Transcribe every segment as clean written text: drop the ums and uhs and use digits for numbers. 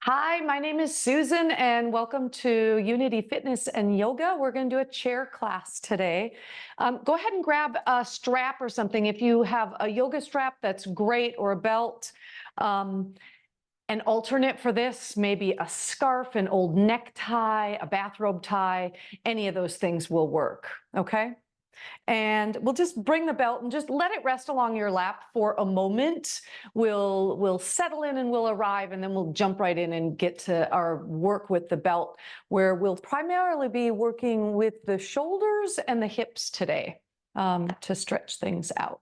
Hi, my name is Susan, and welcome to Unity Fitness and Yoga. We're going to do a chair class today. Go ahead and grab a strap or something. If you have a yoga strap, that's great, or a belt. An alternate for this, maybe a scarf, an old necktie, a bathrobe tie, any of those things will work, okay? And we'll just bring the belt and just let it rest along your lap for a moment. We'll settle in and we'll arrive, and then we'll jump right in and get to our work with the belt, where we'll primarily be working with the shoulders and the hips today to stretch things out.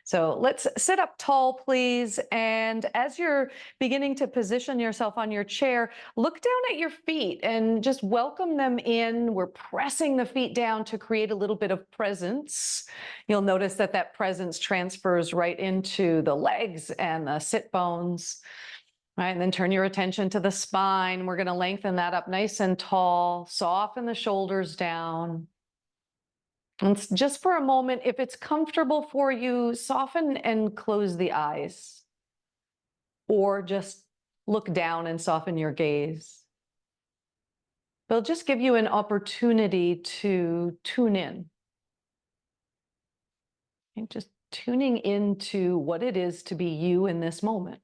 So let's sit up tall, please. And as you're beginning to position yourself on your chair, look down at your feet and just welcome them in. We're pressing the feet down to create a little bit of presence. You'll notice that that presence transfers right into the legs and the sit bones. Right, and then turn your attention to the spine. We're going to lengthen that up nice and tall, soften the shoulders down. And just for a moment, if it's comfortable for you, soften and close the eyes, or just look down and soften your gaze. They'll just give you an opportunity to tune in. And just tuning into what it is to be you in this moment.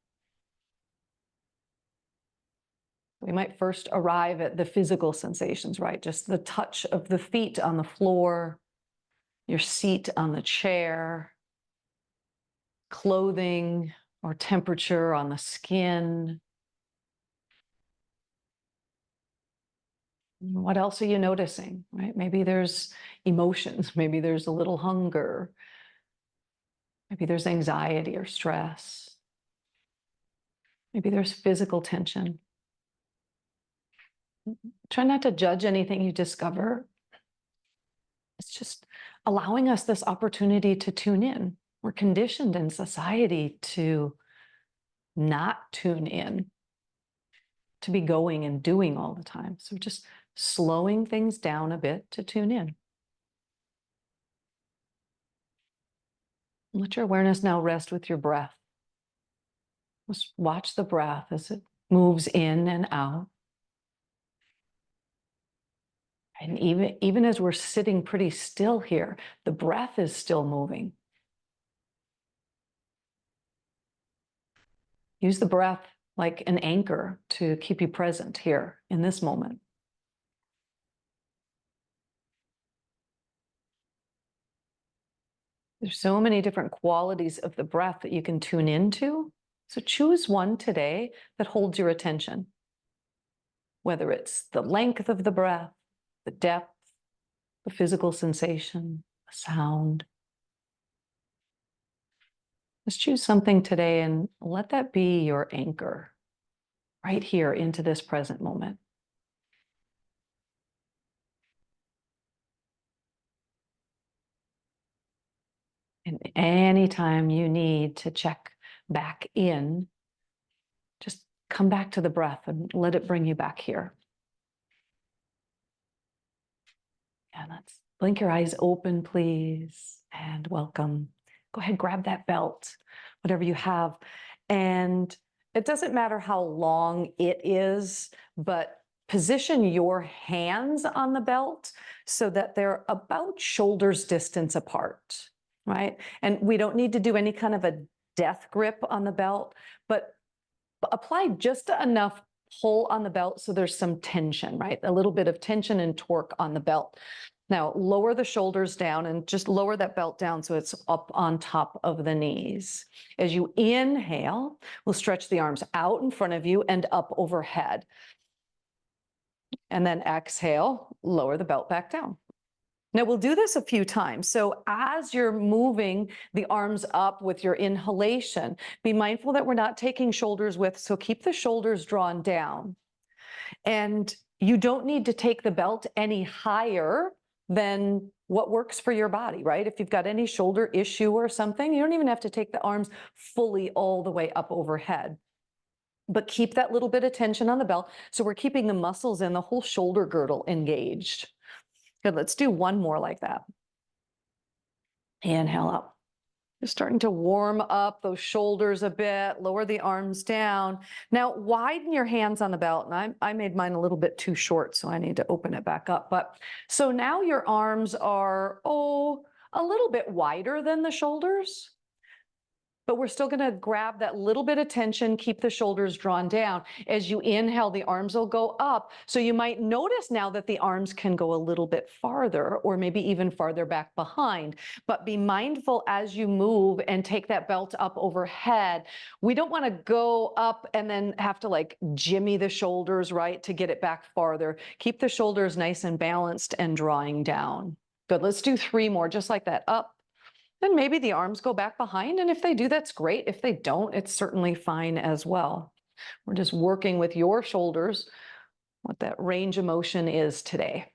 We might first arrive at the physical sensations, right? Just the touch of the feet on the floor, your seat on the chair, clothing or temperature on the skin. What else are you noticing, right? Maybe there's emotions, maybe there's a little hunger, maybe there's anxiety or stress, maybe there's physical tension. Try not to judge anything you discover. It's just allowing us this opportunity to tune in. We're conditioned in society to not tune in, to be going and doing all the time. So just slowing things down a bit to tune in. Let your awareness now rest with your breath. Just watch the breath as it moves in and out. And even as we're sitting pretty still here, the breath is still moving. Use the breath like an anchor to keep you present here in this moment. There's so many different qualities of the breath that you can tune into. So choose one today that holds your attention. Whether it's the length of the breath, the depth, the physical sensation, the sound. Just choose something today and let that be your anchor right here into this present moment. And anytime you need to check back in, just come back to the breath and let it bring you back here. And let's blink your eyes open, please, and welcome. Go ahead, grab that belt, whatever you have. And it doesn't matter how long it is, but position your hands on the belt so that they're about shoulders distance apart, right? And we don't need to do any kind of a death grip on the belt, but apply just enough pull on the belt so there's some tension, right? A little bit of tension and torque on the belt. Now lower the shoulders down and just lower that belt down so it's up on top of the knees. As you inhale, we'll stretch the arms out in front of you and up overhead. And then exhale, lower the belt back down. Now we'll do this a few times. So as you're moving the arms up with your inhalation, be mindful that we're not taking shoulders width, so keep the shoulders drawn down. And you don't need to take the belt any higher than what works for your body, right? If you've got any shoulder issue or something, you don't even have to take the arms fully all the way up overhead. But keep that little bit of tension on the belt. So we're keeping the muscles and the whole shoulder girdle engaged. Good, let's do one more like that. Inhale up. Just starting to warm up those shoulders a bit, lower the arms down. Now widen your hands on the belt. And I made mine a little bit too short, so I need to open it back up. But so now your arms are, a little bit wider than the shoulders. But we're still going to grab that little bit of tension, keep the shoulders drawn down. As you inhale, the arms will go up. So you might notice now that the arms can go a little bit farther or maybe even farther back behind. But be mindful as you move and take that belt up overhead. We don't want to go up and then have to like jimmy the shoulders, right, to get it back farther. Keep the shoulders nice and balanced and drawing down. Good. Let's do 3 more, just like that. Up. Then maybe the arms go back behind, and if they do, that's great. If they don't, it's certainly fine as well. We're just working with your shoulders, what that range of motion is today.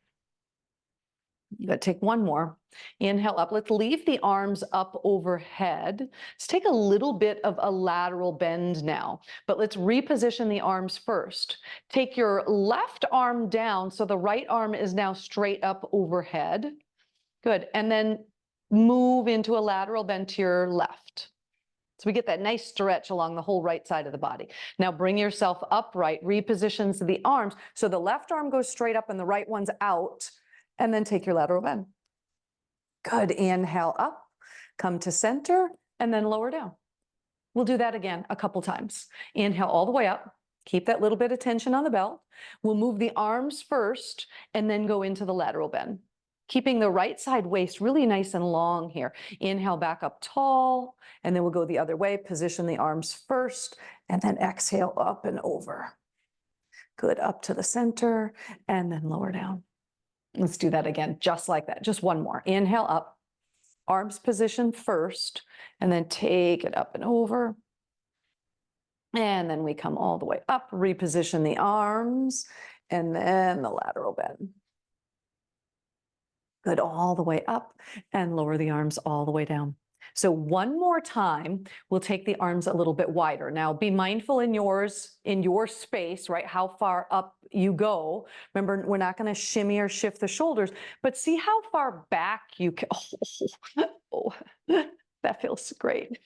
You got to take 1 more. Inhale up. Let's leave the arms up overhead. Let's take a little bit of a lateral bend now, but let's reposition the arms first. Take your left arm down so the right arm is now straight up overhead. Good. And then move into a lateral bend to your left. So we get that nice stretch along the whole right side of the body. Now bring yourself upright, repositions the arms. So the left arm goes straight up and the right one's out. And then take your lateral bend. Good. Inhale up, come to center, and then lower down. We'll do that again a couple times. Inhale all the way up. Keep that little bit of tension on the belt. We'll move the arms first and then go into the lateral bend. Keeping the right side waist really nice and long here. Inhale back up tall, and then we'll go the other way. Position the arms first, and then exhale up and over. Good, up to the center, and then lower down. Let's do that again, just like that. Just 1 more. Inhale up, arms position first, and then take it up and over. And then we come all the way up, reposition the arms, and then the lateral bend. Good, all the way up and lower the arms all the way down. So 1 more time, we'll take the arms a little bit wider. Now be mindful in your space, right? How far up you go. Remember, we're not going to shimmy or shift the shoulders, but see how far back you can. Oh, that feels great.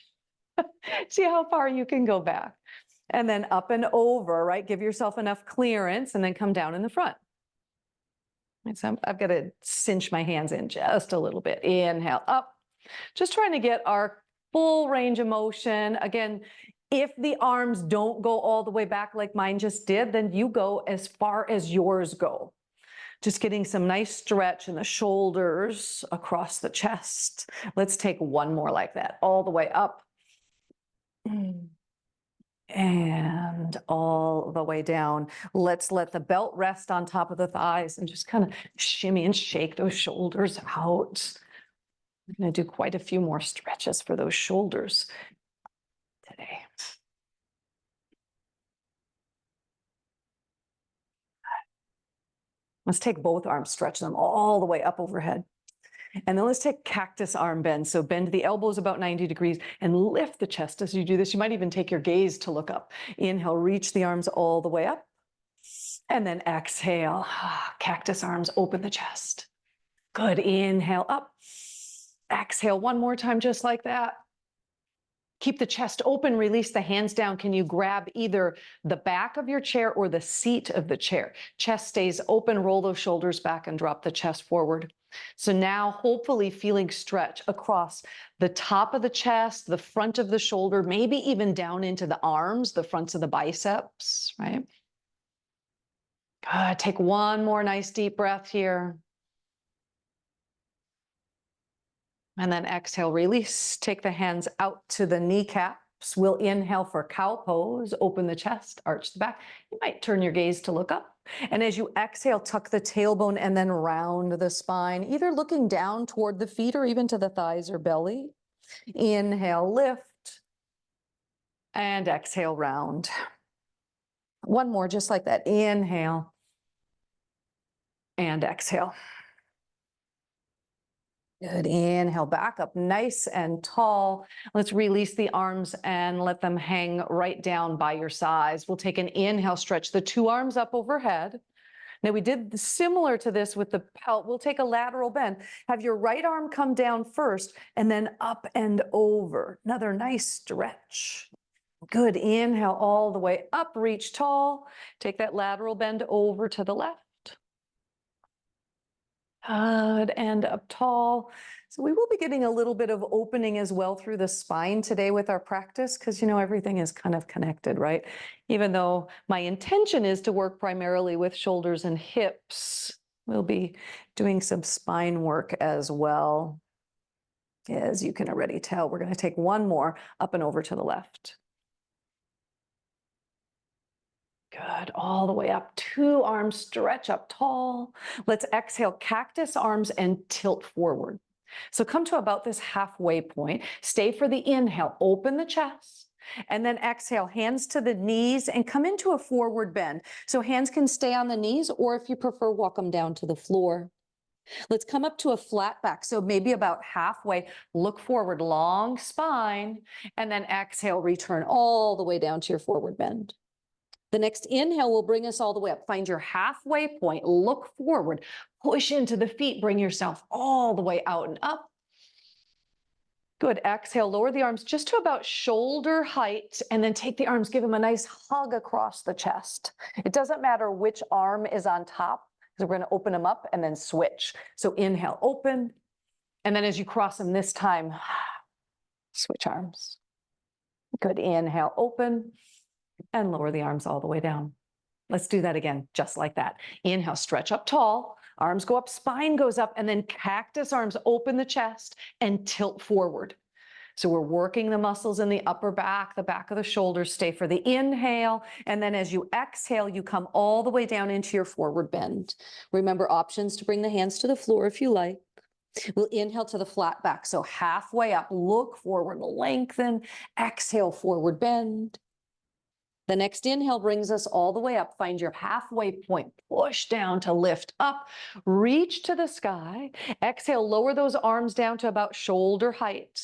See how far you can go back. And then up and over, right? Give yourself enough clearance and then come down in the front. So I've got to cinch my hands in just a little bit. Inhale up. Just trying to get our full range of motion. Again, if the arms don't go all the way back like mine just did, then you go as far as yours go. Just getting some nice stretch in the shoulders across the chest. Let's take 1 more like that, all the way up. And all the way down. Let's let the belt rest on top of the thighs and just kind of shimmy and shake those shoulders out. I'm going to do quite a few more stretches for those shoulders today. Let's take both arms, stretch them all the way up overhead. And then let's take cactus arm bend. So bend the elbows about 90 degrees and lift the chest as you do this. You might even take your gaze to look up. Inhale, reach the arms all the way up. And then exhale, cactus arms, open the chest. Good, inhale up. Exhale 1 more time, just like that. Keep the chest open, release the hands down. Can you grab either the back of your chair or the seat of the chair? Chest stays open, roll those shoulders back and drop the chest forward. So now hopefully feeling stretch across the top of the chest, the front of the shoulder, maybe even down into the arms, the fronts of the biceps, right? Good. Take 1 more nice deep breath here. And then exhale, release. Take the hands out to the kneecaps. We'll inhale for cow pose. Open the chest, arch the back. You might turn your gaze to look up. And as you exhale, tuck the tailbone and then round the spine, either looking down toward the feet or even to the thighs or belly. Inhale, lift. And exhale, round. 1 more, just like that. Inhale. And exhale. Good. Inhale back up nice and tall. Let's release the arms and let them hang right down by your sides. We'll take an inhale, stretch the 2 arms up overhead. Now we did similar to this with the pelt. We'll take a lateral bend. Have your right arm come down first and then up and over. Another nice stretch. Good. Inhale all the way up, reach tall. Take that lateral bend over to the left. Good. And up tall. So we will be getting a little bit of opening as well through the spine today with our practice, because everything is kind of connected, right? Even though my intention is to work primarily with shoulders and hips, we'll be doing some spine work as well. As you can already tell, we're going to take one more up and over to the left. Good. All the way up. Two arms stretch up tall. Let's exhale, cactus arms and tilt forward. So come to about this halfway point. Stay for the inhale. Open the chest. And then exhale, hands to the knees and come into a forward bend. So hands can stay on the knees, or if you prefer, walk them down to the floor. Let's come up to a flat back. So maybe about halfway, look forward, long spine, and then exhale, return all the way down to your forward bend. The next inhale will bring us all the way up. Find your halfway point, look forward, push into the feet, bring yourself all the way out and up. Good. Exhale, lower the arms just to about shoulder height, and then take the arms, give them a nice hug across the chest. It doesn't matter which arm is on top, because we're going to open them up and then switch. So inhale, open, and then as you cross them this time, switch arms. Good. Inhale, open, and lower the arms all the way down. Let's do that again, just like that. Inhale, stretch up tall, arms go up, spine goes up, and then cactus arms, open the chest and tilt forward. So we're working the muscles in the upper back, the back of the shoulders. Stay for the inhale, and then as you exhale, you come all the way down into your forward bend. Remember, options to bring the hands to the floor if you like. We'll inhale to the flat back, so halfway up, look forward, lengthen, exhale, forward bend. The next inhale brings us all the way up. Find your halfway point, push down to lift up, reach to the sky. Exhale, lower those arms down to about shoulder height.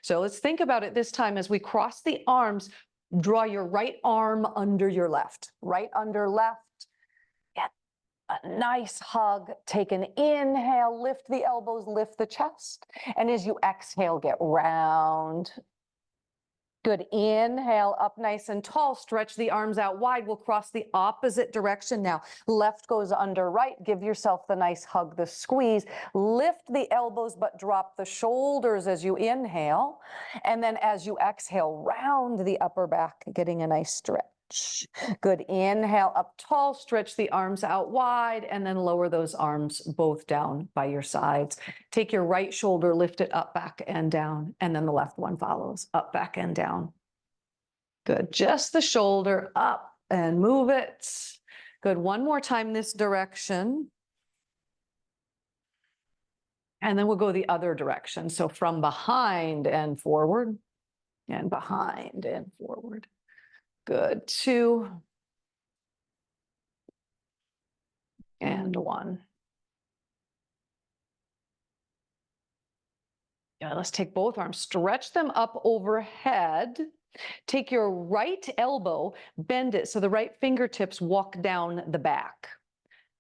So let's think about it this time as we cross the arms. Draw your right arm under your left, right under left. Get a nice hug. Take an inhale, lift the elbows, lift the chest. And as you exhale, get round. Good. Inhale, up nice and tall. Stretch the arms out wide. We'll cross the opposite direction now. Left goes under right. Give yourself the nice hug, the squeeze. Lift the elbows, but drop the shoulders as you inhale. And then as you exhale, round the upper back, getting a nice stretch. Good. Inhale, up tall, stretch the arms out wide, and then lower those arms both down by your sides. Take your right shoulder, lift it up, back, and down, and then the left one follows, up, back, and down. Good. Just the shoulder up and move it. Good. One more time this direction. And then we'll go the other direction. So from behind and forward, and behind and forward. Good. 2 and 1. Yeah, let's take both arms, stretch them up overhead. Take your right elbow, bend it so the right fingertips walk down the back.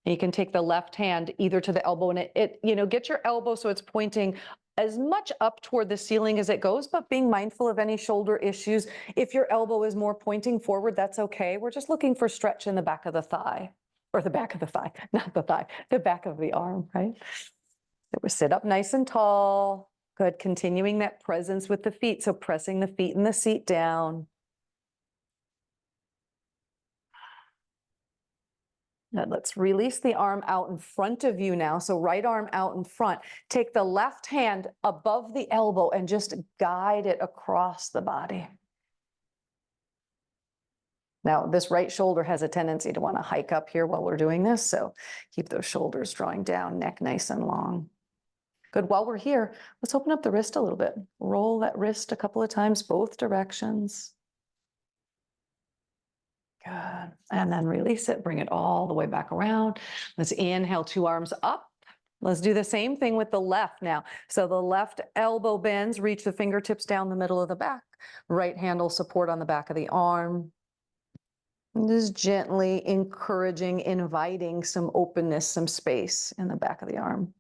And you can take the left hand either to the elbow, and get your elbow so it's pointing as much up toward the ceiling as it goes, but being mindful of any shoulder issues. If your elbow is more pointing forward, that's okay. We're just looking for stretch in the back of the thigh, or the back of the thigh, not the thigh, the back of the arm, right? So we sit up nice and tall. Good. Continuing that presence with the feet. So pressing the feet in the seat down. Now let's release the arm out in front of you now. So right arm out in front. Take the left hand above the elbow and just guide it across the body. Now, this right shoulder has a tendency to want to hike up here while we're doing this. So keep those shoulders drawing down, neck nice and long. Good. While we're here, let's open up the wrist a little bit. Roll that wrist a couple of times, both directions. Good. And then release it, bring it all the way back around. Let's inhale, 2 arms up. Let's do the same thing with the left now. So the left elbow bends, reach the fingertips down the middle of the back. Right hand will support on the back of the arm. And just gently encouraging, inviting some openness, some space in the back of the arm.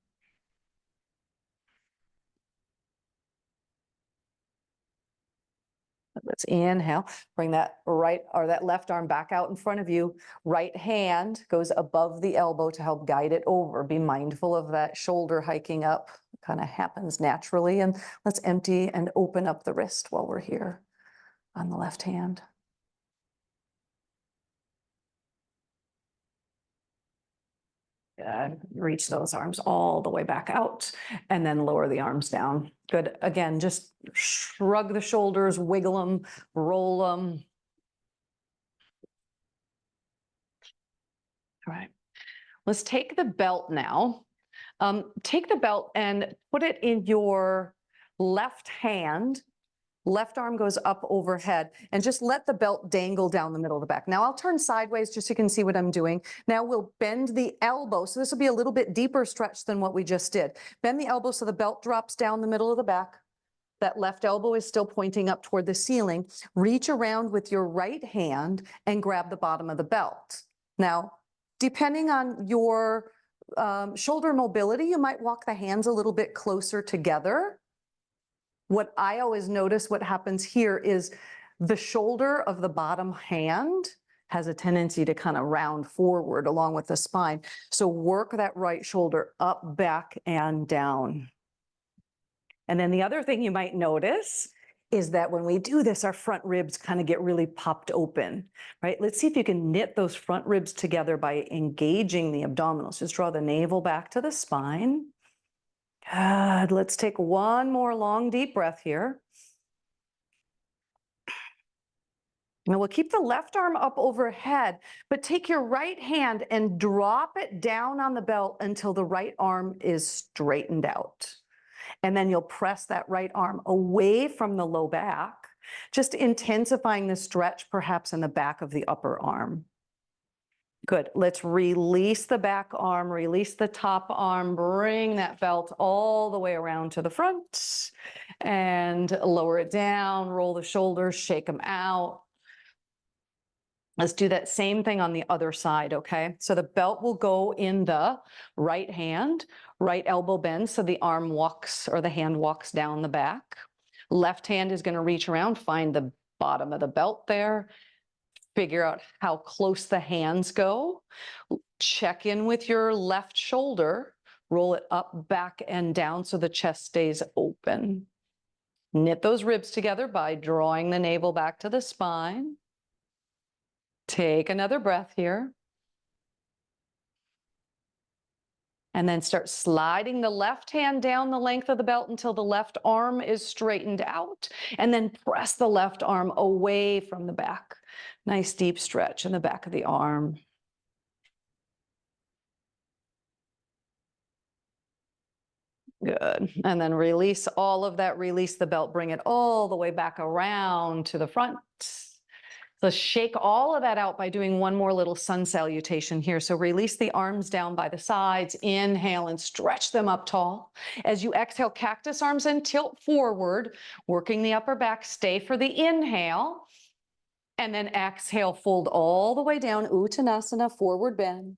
Let's inhale, bring that right or that left arm back out in front of you. Right hand goes above the elbow to help guide it over. Be mindful of that shoulder hiking up. It kind of happens naturally. And let's empty and open up the wrist while we're here on the left hand. Reach those arms all the way back out and then lower the arms down. Good. Again, just shrug the shoulders, wiggle them, roll them. All right. Let's take the belt now. Take the belt and put it in your left hand. Left arm goes up overhead and just let the belt dangle down the middle of the back. Now I'll turn sideways just so you can see what I'm doing. Now we'll bend the elbow. So this will be a little bit deeper stretch than what we just did. Bend the elbow so the belt drops down the middle of the back. That left elbow is still pointing up toward the ceiling. Reach around with your right hand and grab the bottom of the belt. Now, depending on your shoulder mobility, you might walk the hands a little bit closer together. What I always notice what happens here is the shoulder of the bottom hand has a tendency to kind of round forward along with the spine. So work that right shoulder up, back, and down. And then the other thing you might notice is that when we do this, our front ribs kind of get really popped open, right? Let's see if you can knit those front ribs together by engaging the abdominals. Just draw the navel back to the spine. Good. Let's take one more long, deep breath here. Now we'll keep the left arm up overhead, but take your right hand and drop it down on the belt until the right arm is straightened out. And then you'll press that right arm away from the low back, just intensifying the stretch perhaps in the back of the upper arm. Good. Let's release the back arm, release the top arm, bring that belt all the way around to the front and lower it down, roll the shoulders, shake them out. Let's do that same thing on the other side, okay? So the belt will go in the right hand, right elbow bends so the arm walks or the hand walks down the back. Left hand is going to reach around, find the bottom of the belt there. Figure out how close the hands go. Check in with your left shoulder. Roll it up, back, and down so the chest stays open. Knit those ribs together by drawing the navel back to the spine. Take another breath here. And then start sliding the left hand down the length of the belt until the left arm is straightened out. And then press the left arm away from the back. Nice deep stretch in the back of the arm. Good. And then release all of that. Release the belt. Bring it all the way back around to the front. So shake all of that out by doing one more little sun salutation here. So release the arms down by the sides, inhale and stretch them up tall. As you exhale, cactus arms and tilt forward, working the upper back. Stay for the inhale. And then exhale, fold all the way down, Uttanasana, forward bend.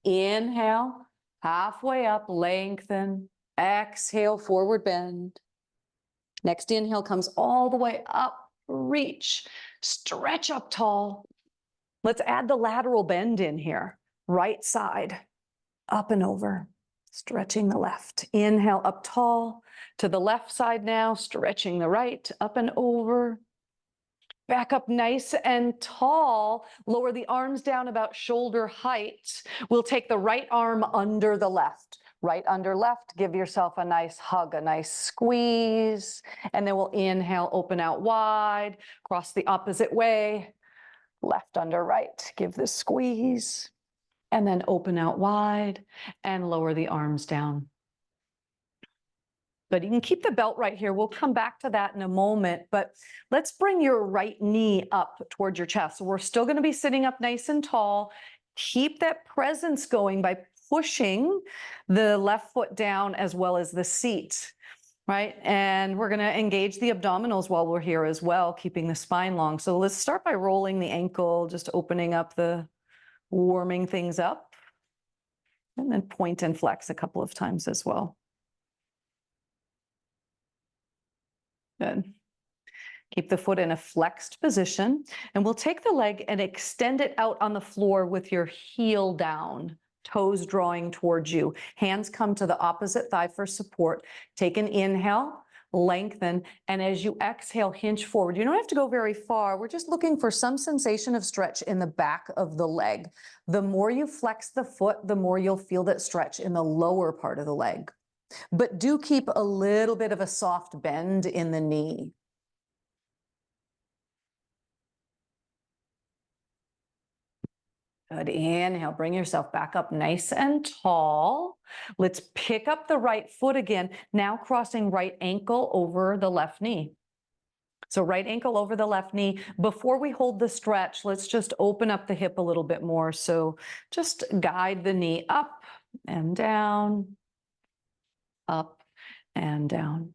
Inhale, halfway up, lengthen. Exhale, forward bend. Next inhale comes all the way up. Reach, stretch up tall. Let's add the lateral bend in here. Right side, up and over, stretching the left. Inhale up tall to the left side now, stretching the right, up and over. Back up nice and tall. Lower the arms down about shoulder height. We'll take the right arm under the left. Right under left, give yourself a nice hug, a nice squeeze. And then we'll inhale, open out wide, cross the opposite way. Left under right, give this squeeze. And then open out wide and lower the arms down. But you can keep the belt right here. We'll come back to that in a moment, but let's bring your right knee up towards your chest. So we're still going to be sitting up nice and tall. Keep that presence going by pushing the left foot down as well as the seat. right? And we're going to engage the abdominals while we're here as well, keeping the spine long. So let's start by rolling the ankle, just opening up warming things up, and then point and flex a couple of times as well. Good. Keep the foot in a flexed position, and we'll take the leg and extend it out on the floor with your heel down, toes drawing towards you. Hands come to the opposite thigh for support. Take an inhale, lengthen, and as you exhale, hinge forward. You don't have to go very far. We're just looking for some sensation of stretch in the back of the leg. The more you flex the foot, the more you'll feel that stretch in the lower part of the leg. But do keep a little bit of a soft bend in the knee. Good. Inhale, bring yourself back up nice and tall. Let's pick up the right foot again, now crossing right ankle over the left knee. So right ankle over the left knee. Before we hold the stretch, let's just open up the hip a little bit more. So just guide the knee up and down, up and down.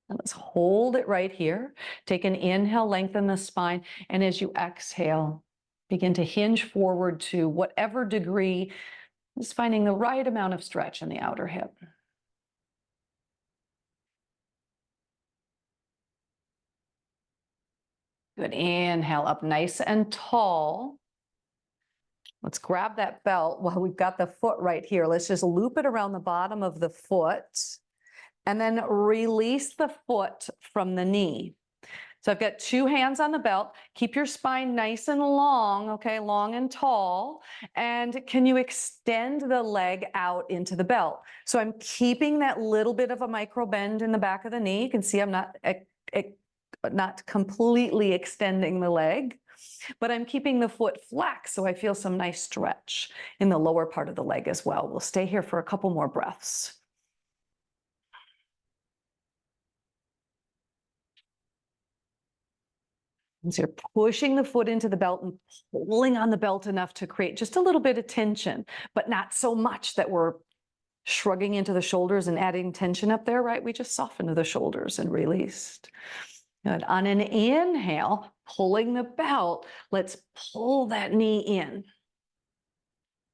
And let's hold it right here. Take an inhale, lengthen the spine, and as you exhale, begin to hinge forward to whatever degree, just finding the right amount of stretch in the outer hip. Good. Inhale up nice and tall. Let's grab that belt while we've got the foot right here. Let's just loop it around the bottom of the foot and then release the foot from the knee. So I've got two hands on the belt. Keep your spine nice and long, okay, long and tall. And can you extend the leg out into the belt? So I'm keeping that little bit of a micro bend in the back of the knee. You can see I'm not completely extending the leg, but I'm keeping the foot flex, so I feel some nice stretch in the lower part of the leg as well. We'll stay here for a couple more breaths. So you're pushing the foot into the belt and pulling on the belt enough to create just a little bit of tension, but not so much that we're shrugging into the shoulders and adding tension up there, right? We just softened the shoulders and released. Good. On an inhale, pulling the belt, let's pull that knee in.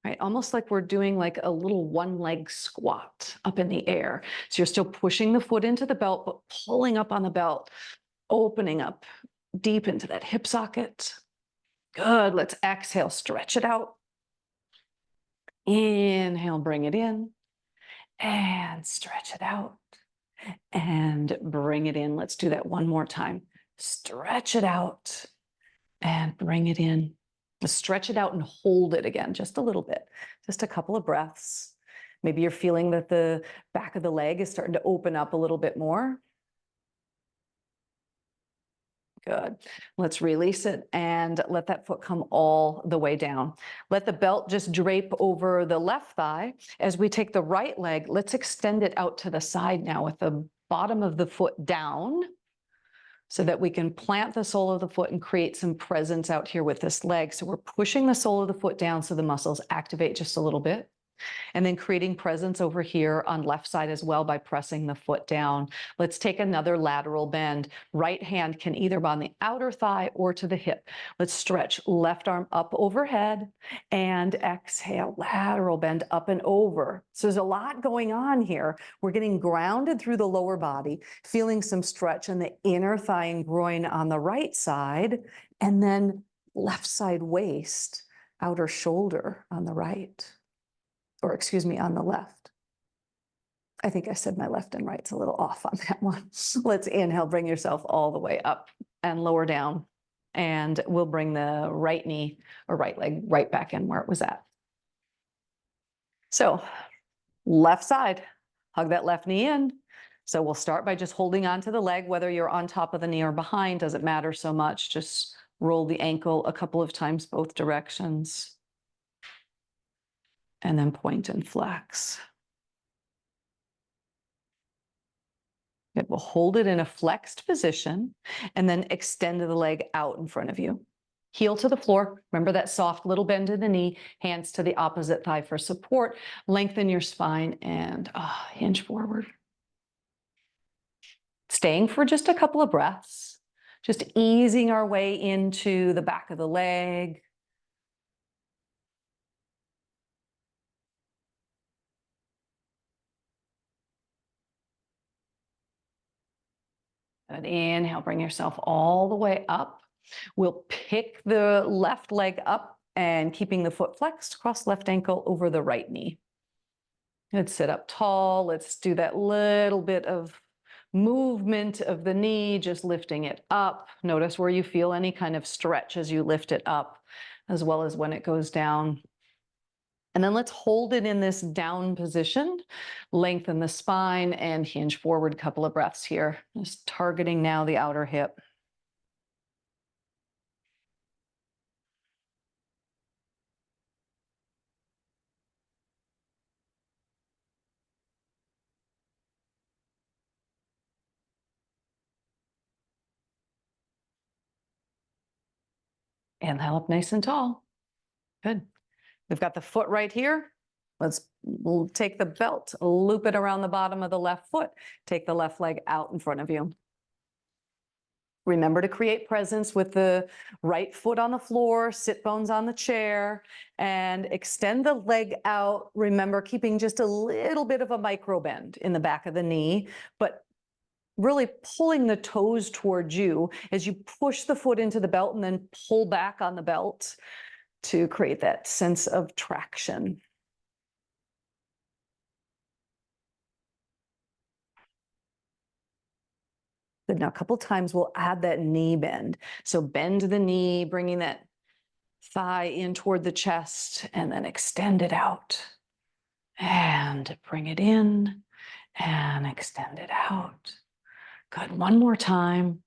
Right, almost like we're doing like a little one-leg squat up in the air. So you're still pushing the foot into the belt, but pulling up on the belt, opening up deep into that hip socket. Good. Let's exhale, stretch it out. Inhale, bring it in and stretch it out and bring it in. Let's do that one more time. Stretch it out and bring it in. Stretch it out and hold it again, just a little bit, just a couple of breaths. Maybe you're feeling that the back of the leg is starting to open up a little bit more. Good. Let's release it and let that foot come all the way down. Let the belt just drape over the left thigh. As we take the right leg, let's extend it out to the side now with the bottom of the foot down so that we can plant the sole of the foot and create some presence out here with this leg. So we're pushing the sole of the foot down so the muscles activate just a little bit. And then creating presence over here on left side as well by pressing the foot down. Let's take another lateral bend. Right hand can either be on the outer thigh or to the hip. Let's stretch left arm up overhead and exhale, lateral bend up and over. So there's a lot going on here. We're getting grounded through the lower body, feeling some stretch in the inner thigh and groin on the right side, and then left side waist, outer shoulder on the right. Or excuse me, on the left. I think I said my left and right's a little off on that one. Let's inhale, bring yourself all the way up and lower down. And we'll bring the right knee or right leg right back in where it was at. So left side, hug that left knee in. So we'll start by just holding on to the leg, whether you're on top of the knee or behind, doesn't matter so much. Just roll the ankle a couple of times both directions. And then point and flex. Good. We'll hold it in a flexed position and then extend the leg out in front of you. Heel to the floor. Remember that soft little bend in the knee, hands to the opposite thigh for support. Lengthen your spine and hinge forward. Staying for just a couple of breaths, just easing our way into the back of the leg. And inhale, bring yourself all the way up. We'll pick the left leg up and keeping the foot flexed, cross left ankle over the right knee. Let's sit up tall. Let's do that little bit of movement of the knee, just lifting it up. Notice where you feel any kind of stretch as you lift it up, as well as when it goes down. And then let's hold it in this down position, lengthen the spine and hinge forward. A couple of breaths here, just targeting now the outer hip. Inhale up nice and tall. Good. We've got the foot right here. We'll take the belt, loop it around the bottom of the left foot. Take the left leg out in front of you. Remember to create presence with the right foot on the floor, sit bones on the chair, and extend the leg out. Remember, keeping just a little bit of a micro bend in the back of the knee, but really pulling the toes towards you as you push the foot into the belt and then pull back on the belt to create that sense of traction. Good. Now, a couple times we'll add that knee bend. So bend the knee, bringing that thigh in toward the chest, and then extend it out. And bring it in and extend it out. Good. One more time.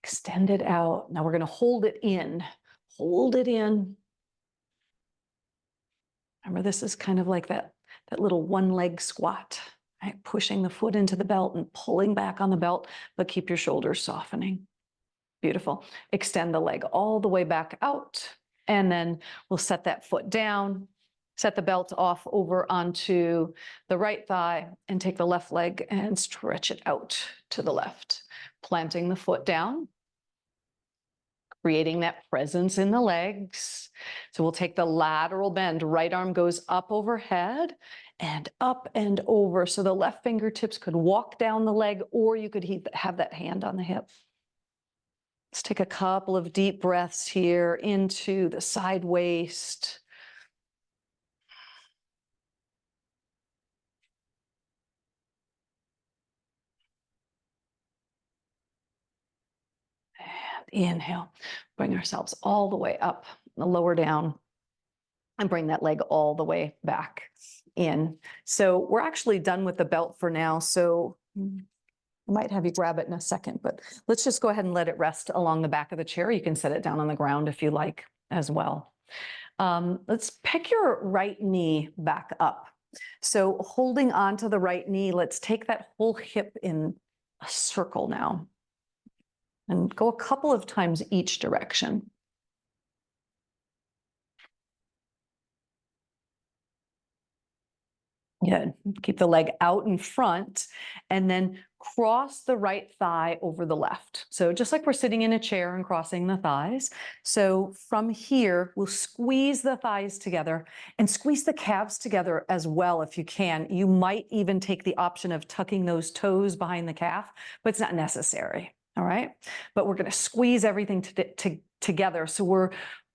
Extend it out. Now we're going to hold it in. Hold it in. Remember, this is kind of like that little one leg squat, right? Pushing the foot into the belt and pulling back on the belt, but keep your shoulders softening. Beautiful. Extend the leg all the way back out. And then we'll set that foot down, set the belt off over onto the right thigh, and take the left leg and stretch it out to the left, planting the foot down, creating that presence in the legs. So we'll take the lateral bend. Right arm goes up overhead and up and over. So the left fingertips could walk down the leg, or you could have that hand on the hip. Let's take a couple of deep breaths here into the side waist. And inhale, bring ourselves all the way up, lower down, and bring that leg all the way back in. So we're actually done with the belt for now. So I might have you grab it in a second, but let's just go ahead and let it rest along the back of the chair. You can set it down on the ground if you like as well. Let's pick your right knee back up. So holding on to the right knee, let's take that whole hip in a circle now and go a couple of times each direction. Good. Keep the leg out in front and then cross the right thigh over the left. So just like we're sitting in a chair and crossing the thighs. So from here, we'll squeeze the thighs together and squeeze the calves together as well if you can. You might even take the option of tucking those toes behind the calf, but it's not necessary. All right. But we're going to squeeze everything together. So we're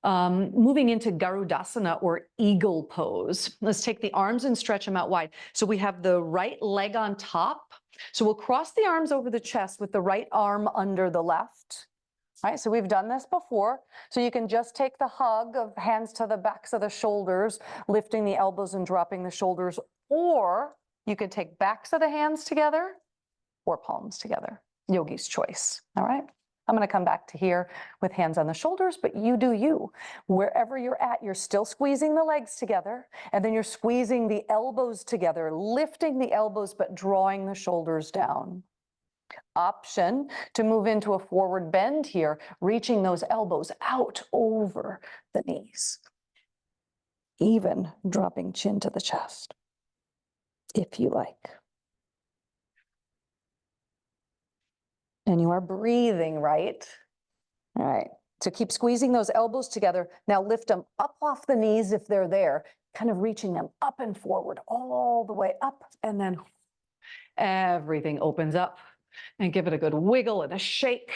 moving into Garudasana, or eagle pose. Let's take the arms and stretch them out wide. So we have the right leg on top. So we'll cross the arms over the chest with the right arm under the left. All right, so we've done this before. So you can just take the hug of hands to the backs of the shoulders, lifting the elbows and dropping the shoulders, or you could take backs of the hands together or palms together. Yogi's choice. All right. I'm going to come back to here with hands on the shoulders, but you do you. Wherever you're at, you're still squeezing the legs together, and then you're squeezing the elbows together, lifting the elbows, but drawing the shoulders down. Option to move into a forward bend here, reaching those elbows out over the knees. Even dropping chin to the chest, if you like. And you are breathing, right? All right, so keep squeezing those elbows together. Now lift them up off the knees if they're there, kind of reaching them up and forward, all the way up, and then everything opens up. And give it a good wiggle and a shake.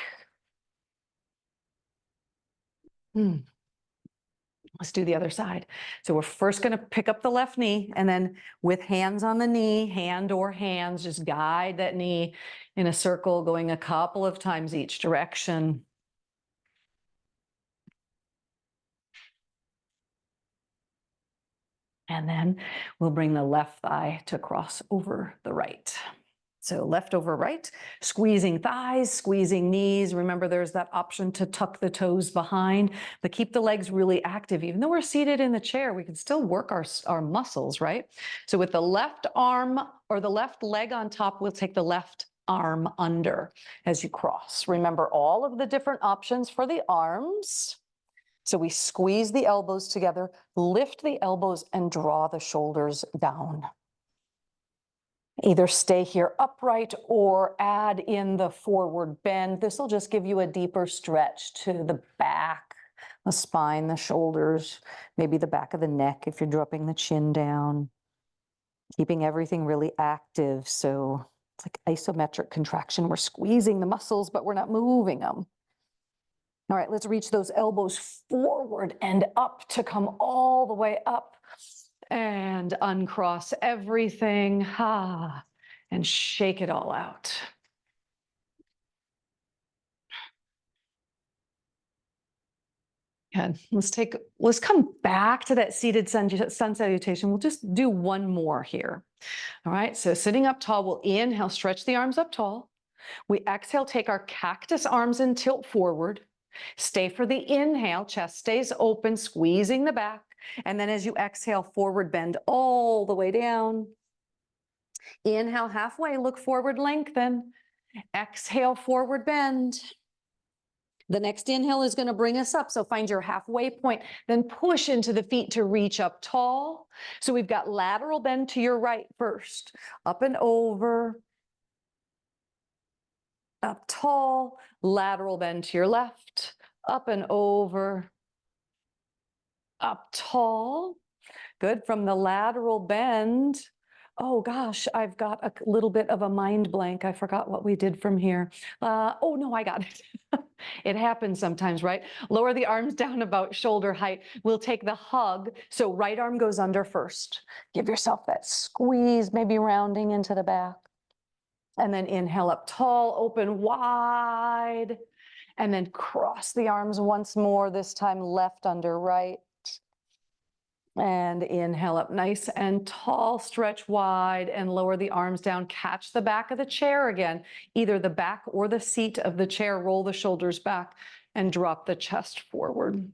Let's do the other side. So we're first going to pick up the left knee, and then with hands on the knee, hand or hands, just guide that knee in a circle, going a couple of times each direction. And then we'll bring the left thigh to cross over the right. So left over right, squeezing thighs, squeezing knees. Remember, there's that option to tuck the toes behind, but keep the legs really active. Even though we're seated in the chair, we can still work our muscles, right? So with the left arm or the left leg on top, we'll take the left arm under as you cross. Remember all of the different options for the arms. So we squeeze the elbows together, lift the elbows, and draw the shoulders down. Either stay here upright or add in the forward bend. This will just give you a deeper stretch to the back, the spine, the shoulders, maybe the back of the neck if you're dropping the chin down. Keeping everything really active. So it's like isometric contraction. We're squeezing the muscles, but we're not moving them. All right, let's reach those elbows forward and up to come all the way up. And uncross everything, and shake it all out. Good. Let's come back to that seated sun salutation. We'll just do one more here. All right, so sitting up tall, we'll inhale, stretch the arms up tall. We exhale, take our cactus arms and tilt forward. Stay for the inhale, chest stays open, squeezing the back. And then as you exhale, forward bend all the way down. Inhale, halfway, look forward, lengthen. Exhale, forward bend. The next inhale is going to bring us up. So find your halfway point, then push into the feet to reach up tall. So we've got lateral bend to your right first, up and over, up tall, lateral bend to your left, up and over, up tall. Good. From the lateral bend. Oh gosh, I've got a little bit of a mind blank. I forgot what we did from here. Oh no, I got it. It happens sometimes, right? Lower the arms down about shoulder height. We'll take the hug. So right arm goes under first. Give yourself that squeeze, maybe rounding into the back. And then inhale up tall, open wide. And then cross the arms once more, this time left under right. And inhale up nice and tall, stretch wide, and lower the arms down. Catch the back of the chair again, either the back or the seat of the chair. Roll the shoulders back and drop the chest forward.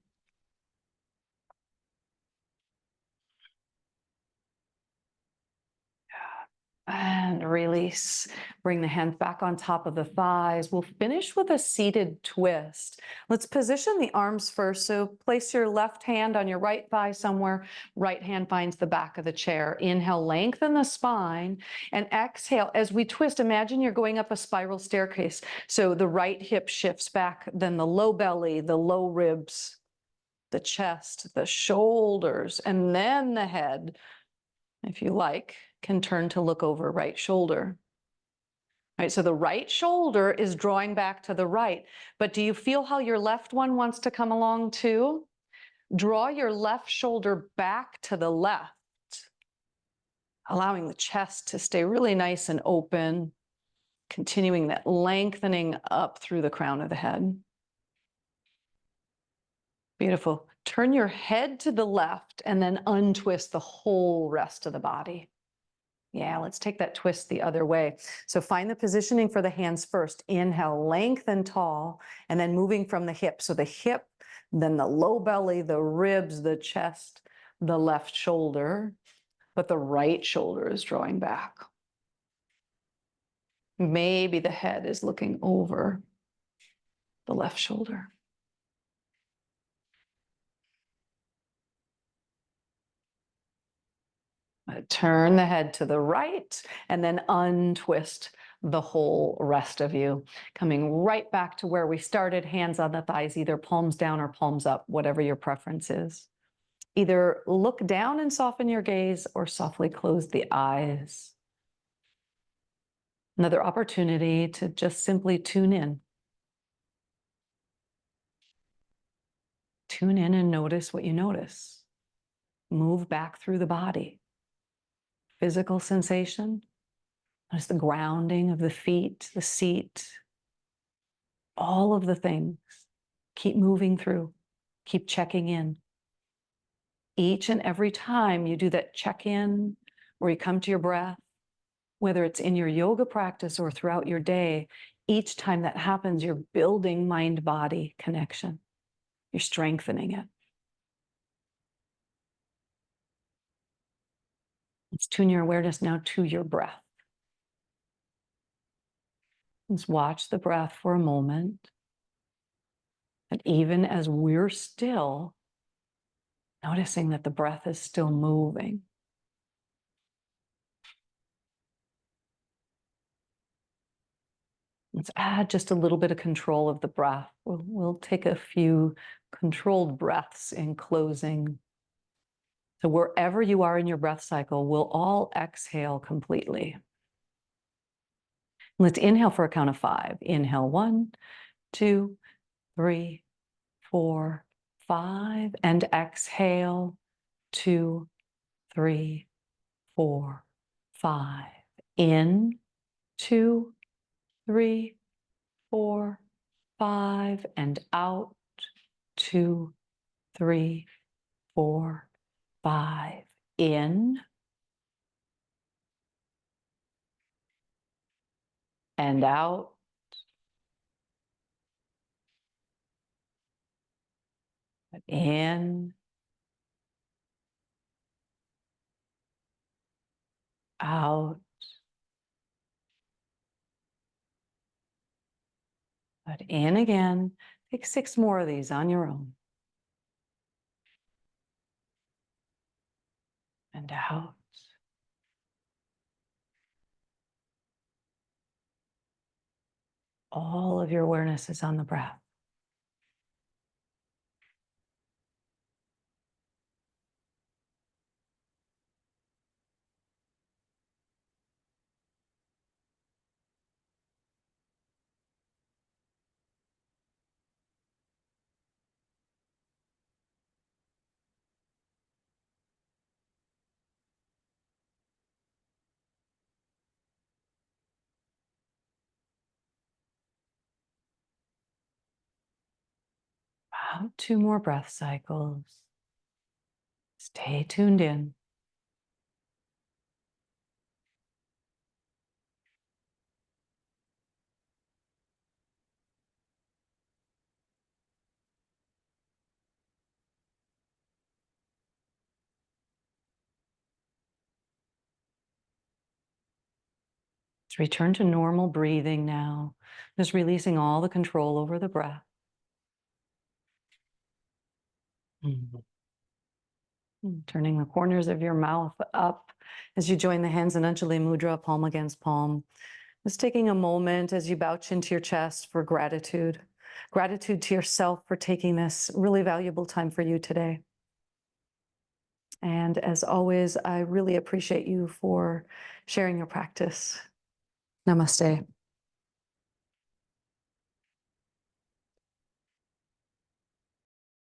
And release. Bring the hands back on top of the thighs. We'll finish with a seated twist. Let's position the arms first. So place your left hand on your right thigh somewhere. Right hand finds the back of the chair. Inhale, lengthen the spine. And exhale, as we twist, imagine you're going up a spiral staircase. So the right hip shifts back, then the low belly, the low ribs, the chest, the shoulders, and then the head, if you like, can turn to look over right shoulder. All right, so the right shoulder is drawing back to the right, but do you feel how your left one wants to come along too? Draw your left shoulder back to the left, allowing the chest to stay really nice and open, continuing that lengthening up through the crown of the head. Beautiful. Turn your head to the left and then untwist the whole rest of the body. Yeah, let's take that twist the other way. So find the positioning for the hands first. Inhale, lengthen tall, and then moving from the hip. So the hip, then the low belly, the ribs, the chest, the left shoulder, but the right shoulder is drawing back. Maybe the head is looking over the left shoulder. Turn the head to the right and then untwist the whole rest of you. Coming right back to where we started, hands on the thighs, either palms down or palms up, whatever your preference is. Either look down and soften your gaze or softly close the eyes. Another opportunity to just simply tune in. Tune in and notice what you notice. Move back through the body. Physical sensation. Notice the grounding of the feet, the seat, all of the things. Keep moving through. Keep checking in. Each and every time you do that check-in, where you come to your breath, whether it's in your yoga practice or throughout your day, each time that happens, you're building mind-body connection. You're strengthening it. Let's tune your awareness now to your breath. Let's watch the breath for a moment. And even as we're still, noticing that the breath is still moving. Let's add just a little bit of control of the breath. We'll take a few controlled breaths in closing. So wherever you are in your breath cycle, we'll all exhale completely. Let's inhale for a count of 5. Inhale 1, 2, 3, 4, 5, and exhale 2, 3, 4, 5. In 2, 3, 4, 5, and out 2, 3, 4, 5. In and out. In, out, but in again. Take 6 more of these on your own. And out. All of your awareness is on the breath. About 2 more breath cycles. Stay tuned in. Let's return to normal breathing now. Just releasing all the control over the breath. Turning the corners of your mouth up as you join the hands in Anjali Mudra, palm against palm. Just taking a moment as you bow chin to your chest for gratitude. Gratitude to yourself for taking this really valuable time for you today. And as always, I really appreciate you for sharing your practice. Namaste.